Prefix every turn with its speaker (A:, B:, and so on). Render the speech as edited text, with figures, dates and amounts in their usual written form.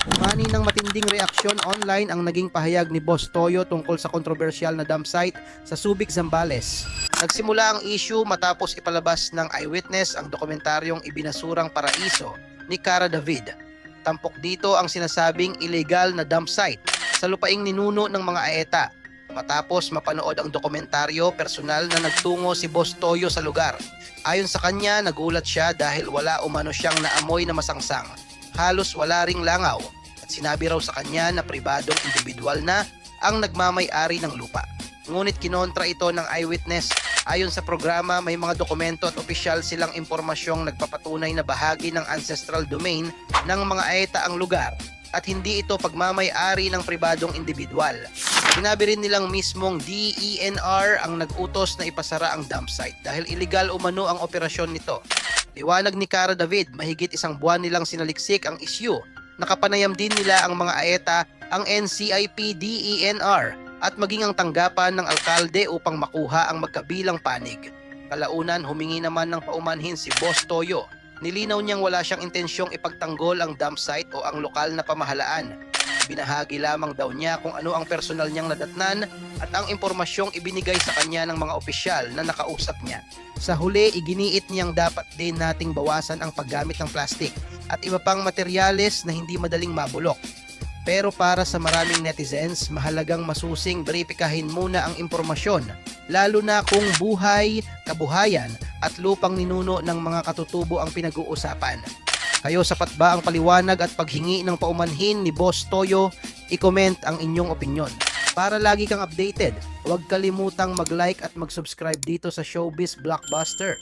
A: Umani ng matinding reaksyon online ang naging pahayag ni Boss Toyo tungkol sa kontrobersyal na dump site sa Subic, Zambales. Nagsimula ang issue matapos ipalabas ng eyewitness ang dokumentaryong Ibinasurang Paraiso ni Cara David. Tampok dito ang sinasabing illegal na dump site sa lupaing ninuno ng mga AETA. Matapos mapanood ang dokumentaryo, personal na nagtungo si Boss Toyo sa lugar. Ayon sa kanya, nagulat siya dahil wala umano siyang naamoy na masangsang. Halos wala ring langaw. Sinabi raw sa kanya na pribadong individual na ang nagmamay-ari ng lupa. Ngunit kinontra ito ng eyewitness. Ayon sa programa, may mga dokumento at opisyal silang impormasyong nagpapatunay na bahagi ng ancestral domain ng mga AETA ang lugar at hindi ito pagmamay-ari ng pribadong individual. Sinabi rin nilang mismong DENR ang nag-utos na ipasara ang dump site dahil illegal umano ang operasyon nito. Liwanag ni Cara David, mahigit 1 buwan nilang sinaliksik ang issue. Nakapanayam din nila ang mga AETA, ang NCIP, DENR at maging ang tanggapan ng alkalde upang makuha ang magkabilang panig. Kalaunan, humingi naman ng paumanhin si Boss Toyo. Nilinaw niyang wala siyang intensyong ipagtanggol ang dump site o ang lokal na pamahalaan. Binahagi lamang daw niya kung ano ang personal niyang nadatnan at ang impormasyong ibinigay sa kanya ng mga opisyal na nakausap niya. Sa huli, iginiit niyang dapat din nating bawasan ang paggamit ng plastic at iba pang materyales na hindi madaling mabulok. Pero para sa maraming netizens, mahalagang masusing beripikahin muna ang impormasyon, lalo na kung buhay, kabuhayan at lupang ninuno ng mga katutubo ang pinag-uusapan. Kayo, sapat ba ang paliwanag at paghingi ng paumanhin ni Boss Toyo? I-comment ang inyong opinyon. Para lagi kang updated, huwag kalimutang mag-like at mag-subscribe dito sa Showbiz Blockbuster.